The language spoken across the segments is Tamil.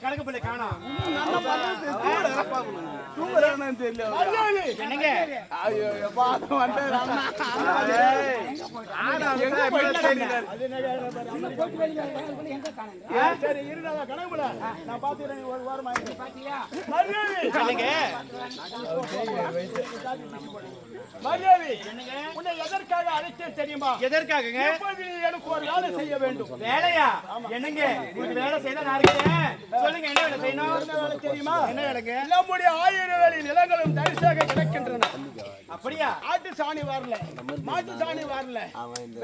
கணக்கு பிள்ளை காணோம். என்னங்க சரி இருந்தா கணக்குல நான் பாத்துக்கிறேன். ஒரு வாரமா மரியாதை உன்னை எதற்காக அழைத்தேன் தெரியுமா? எதற்காகங்க? எனக்கு ஒரு வேலை செய்ய வேண்டும். வேலையா? என்னங்க உங்களுக்கு வேலை செய்ய நான் இருக்கேன். சொல்லுங்க என்ன வேலை செய்யணும்? என்ன வேலை தெரியுமா? என்ன வேலைங்க? நம்முடைய 1000 வேலை நிலங்களும் தரிசாக கிடக்கின்றன. அப்படியா? ஆட்டு சாணி வரல, மாட்டு சாணி வரல,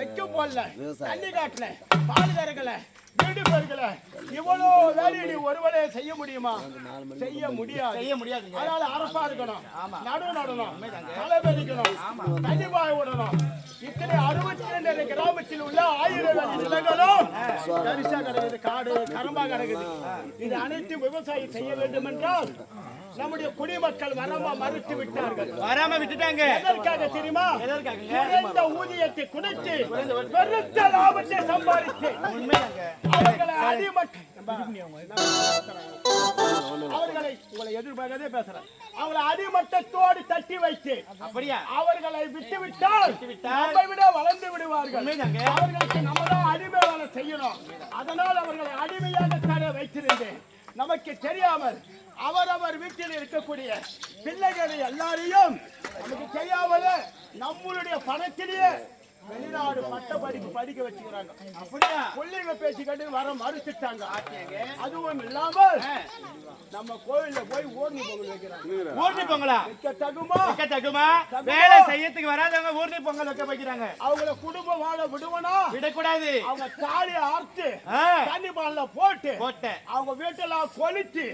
வைக்க போடல, தண்ணி காட்டல, பால் கறக்கல, வீடு பெருக்கல, இவ்வளோ வேலையை நீ ஒருவரே செய்ய முடியுமா? செய்ய முடியாது. செய்ய முடியாது. அதனால அரசா இருக்கணும், நடு நடணும், களை பெருக்கணும், தண்ணி பாய விடணும். இத்தனை 62 கிராமத்தில் உள்ள 1000 வேலை நிலங்களும் தரிசா கிடக்குது, காடு கரம்பா கிடக்குது. இது அனைத்து விவசாயம் செய்ய வேண்டும் என்றால் நம்முடைய குடிமக்கள் வராம மறுத்து விட்டார்கள். வராம விட்டுட்டாங்க. எதற்காக தெரியுமா? எதற்காக? குறைந்த ஊதியத்தை குறைத்து பெருத்த லாபத்தை சம்பாதித்து அவர்களை உங்களை எதிர்பார்க்கதே பேசுறேன். அவங்களை அடிமட்டத்தோடு தட்டி வைத்து அப்படியா அவர்களை விட்டு விட்டால் நம்மை விட வளர்ந்து விடுவார்கள். அவர்களுக்கு நம்ம தான் அடிமை வேலை செய்யணும். அதனால் அவர்களை அடிமையாக தர வைத்திருந்தேன். நமக்கு தெரியாமல் அவரவர் வீட்டில் இருக்கக்கூடிய பிள்ளைகளை எல்லாரையும் நமக்கு தெரியாமல நம்மளுடைய பணத்திலேயே வெளிநாடு பட்ட படிப்பு படிக்க வச்சுக்கிறாங்க. அப்படியா? பிள்ளைங்க பேசிக்கிட்டு வர மறுத்துட்டாங்க. அதுவும் இல்லாமல் நம்ம கோயில்ல போய் ஊர்னி பொங்கல் வைக்கிறாங்க. ஊர்னி பொங்கலா? தகுமா? தகுமா? வேலை செய்யறதுக்கு வராதவங்க ஊர்னி பொங்கல் வைக்க வைக்கிறாங்க. அவங்கள குடும்ப வாழ விடுவனா? விடக்கூடாது. அவங்க தாலியை அறுத்து தண்ணி பால்ல போட்டு அவங்க வீட்டெல்லாம் கொளுத்தி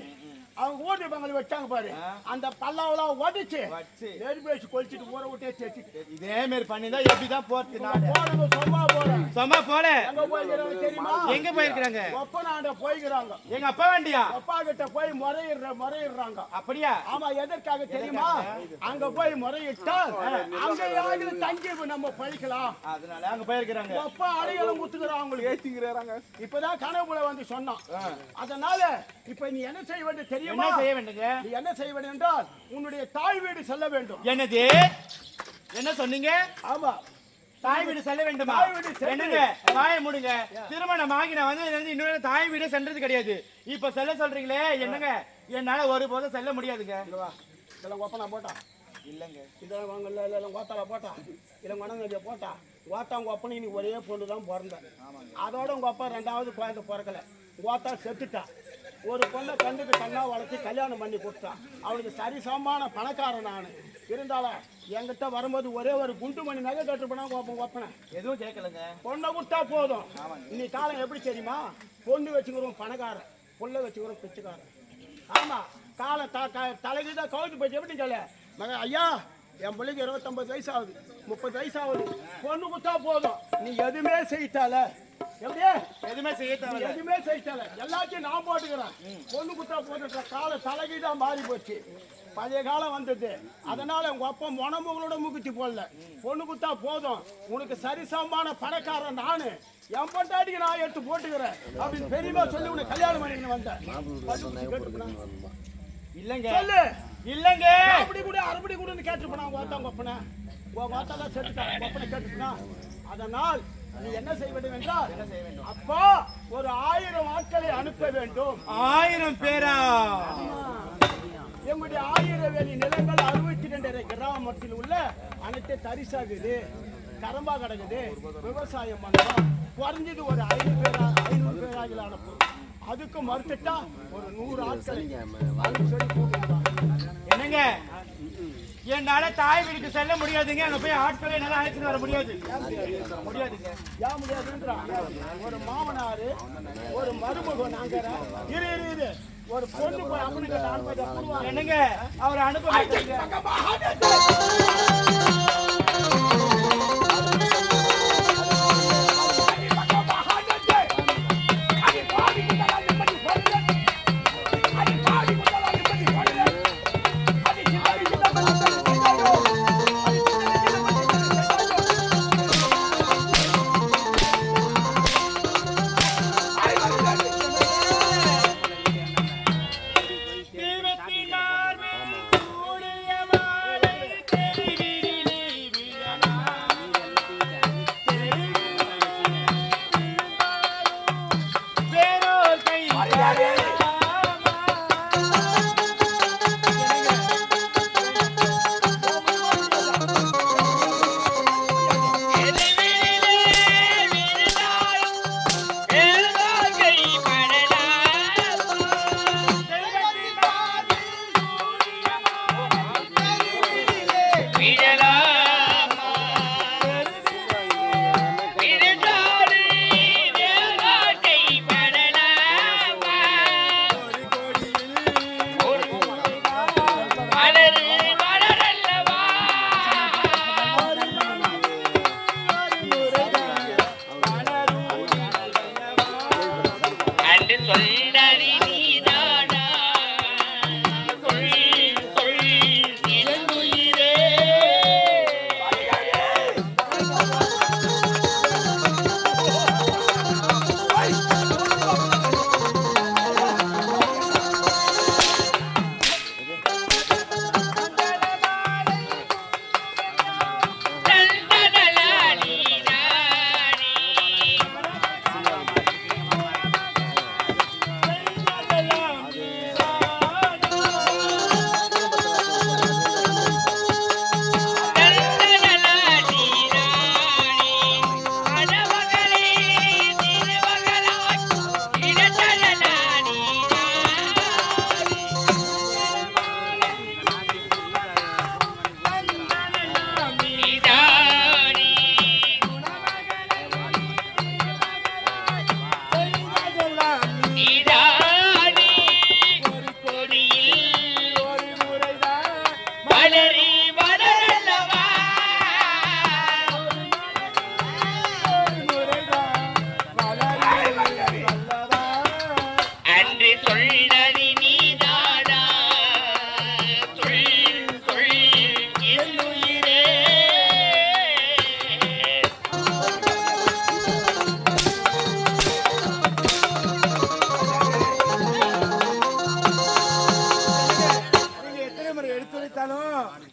அவங்க ஊர்னி பொங்கல் வச்சாங்க பாரு. அந்த பல்லாவெல்லாம் உடைச்சு நெருப்பு வச்சு கொளுத்திட்டு ஊற விட்டே தேய்ச்சிட்டு இதே மாதிரி பண்ணிதான் எப்படிதான் போறது? போனது சும்மா போறேன். சும்மா போல எங்க போயிருக்காங்க தெரியுமா? எங்க போயிருக்காங்க? ஒப்பனாண்ட போய்க்கிறாங்க. எங்க அப்பா வண்டியா? அப்பா கிட்ட போய் முறையிடுறாங்க. அப்படியா? ஆமா. எதற்காக தெரியுமா? அங்க போய் முறையிட்டால் அங்க யாரு தங்கி நம்ம பழிக்கலாம். அதனால அங்க போயிருக்காங்க. அப்பா அடையாளம் குத்துக்கிறாங்க, அவங்களுக்கு ஏத்திக்கிறாங்க. இப்பதான் கனவுல வந்து சொன்னான். அதனால இப்ப நீ என்ன செய்ய வேண்டும் தெரியுமா? என்ன செய்ய வேண்டுங்க? நீ என்ன செய்ய வேண்டும் என்றால் உன்னுடைய தாய் வீடு செல்ல வேண்டும். என்னது? என்ன சொன்னீங்க? ஆமா, தாய் வீடு செல்ல வேண்டுமா? என்னங்க தாயை மூடுங்க. திருமணம் ஆகி நான் வந்து இன்னொரு தாய் வீடு சென்றது கிடையாது. இப்ப செல்ல சொல்றீங்களே என்னங்க? என்னால ஒருபோதும் செல்ல முடியாதுங்க. இதெல்லாம் ஒப்பனா போட்டா இல்லைங்க. இதெல்லாம் வாங்கல இல்லை கோத்தால போட்டா இல்லை மணங்கடியை போட்டா கோத்தாங்க ஒப்பனை நீ ஒரே பொண்ணு தான் பிறந்தேன். அதோட உங்க அப்பா 2வது குழந்தை பிறக்கல. கோத்தா செத்துட்டா. ஒரு பொண்ணை கண்டுக்கு கண்ணா வளர்த்து கல்யாணம் பண்ணி கொடுத்தான். அவனுக்கு சரிசமமான பணக்காரன் நான். இருந்தாலும் என்கிட்ட வரும்போது ஒரே ஒரு குண்டு மணி நகை கட்டு போனா ஒப்பனை எதுவும் கேட்கலங்க. பொண்ணை கொடுத்தா போதும். இன்னைக்கு காலம் எப்படி தெரியுமா? பொண்ணு வச்சுக்கிறோம் பணக்காரன், புள்ள வச்சுக்கிறோம் பிச்சைக்காரன். ஆமா, காலம் தலைகீழ கவுத்து போச்சு. எப்படி சொல்ல மக? ஐயா, என் பிள்ளைக்கு 29 வயசு ஆகுது, 30 வயசு ஆகுது, பொண்ணு கொடுத்தா போதும். நீ எதுவுமே செய்யிட்டால. எப்படியே எதுவுமே செய்யத்தால? எதுவுமே செய்யிட்டால. எல்லாத்தையும் நான் போட்டுக்கிறேன். பொண்ணு கொடுத்தா போட்டுட்ட காலம் தலைகீழா மாறி போச்சு. பழைய காலம் வந்தது. அதனால உங்க அப்பா மொனமுகளோட முக்குத்தி போடல. பொண்ணு கொடுத்தா போதும், உனக்கு சரிசமமான பணக்காரன் நானு, என் பொண்டாட்டிக்கு நான் எடுத்து போட்டுக்கிறேன் அப்படின்னு பெரியமா சொல்லி உனக்கு கல்யாணம் பண்ணிக்கணும் வந்தேன். இல்லங்க சொல்லு. இல்லங்க அப்படி கூட அறுபடி கூடன்னு கேட்டுப்பா. ஓத்தாங்க ஒப்பனை ஓத்தாதான் செத்துட்டான். ஒப்பனை கேட்டுப்பா. அதனால் நீ என்ன செய்ய வேண்டும் என்றால் அப்பா ஒரு 1000 ஆட்களை அனுப்ப வேண்டும். 1000 பேரா? எங்களுடைய 1000 வேலி நிலங்கள் 62 கிராமத்தில் உள்ள அனைத்து தரிசாகுது, கரம்பா கிடக்குது. விவசாயம் பண்ணலாம். குறைஞ்சது ஒரு 500 பேராக அனுப்பும். அதுக்கு மறுத்துட்டா ஒரு 100 ஆட்களை என்னங்க? என்னால தாய் வீட்டுக்கு செல்ல முடியாதுங்க. அங்க போய் ஆட்களை என்னால அழைச்சிட்டு வர முடியாது. முடியாதுங்க. ஏன் முடியாதுன்றா? ஒரு மாமனாரு ஒரு மருமகன் நாங்க இரு ஒரு பொண்ணு போய் அப்படின்னு என்னங்க அவர் அனுப்ப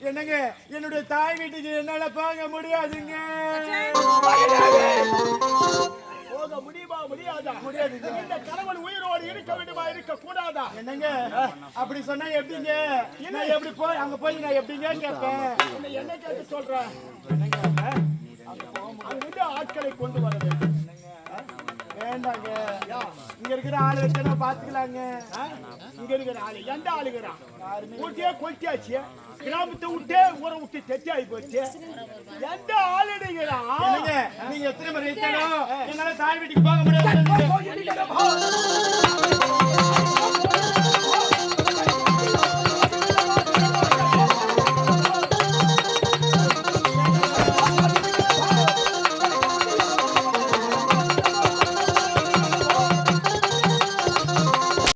என்னங்க என்னுடைய தாய் வீட்டுக்கு என்னால போக முடியாதுங்க. போக முடியுமா? முடியாதா? முடியாதுங்க. இந்த கணவன் உயிரோடு இருக்க வேண்டுமா, இருக்க கூடாதா? என்னங்க அப்படி சொன்னா எப்படிங்க? நான் எப்படி போய் அங்க போய் நான் எப்படிங்க கேட்பேன்? என்ன கேட்க சொல்றேன்? அங்கிருந்து ஆட்களை கொண்டு வர வேண்டும். வேண்டாங்க, இங்க இருக்கிற ஆளு வச்சு பாத்துக்கலாங்க. இங்க இருக்கிற ஆளு எந்த ஆளுகிறான்? ஊட்டியே கொல்ட்டியாச்சு, கிராமத்தை விட்டே ஊரை விட்டு தெத்தி ஆகி போச்சு. எந்த ஆளுகிறான்? நீங்க எத்தனை முறை என்னால தாய் வீட்டுக்கு போக முடியாது.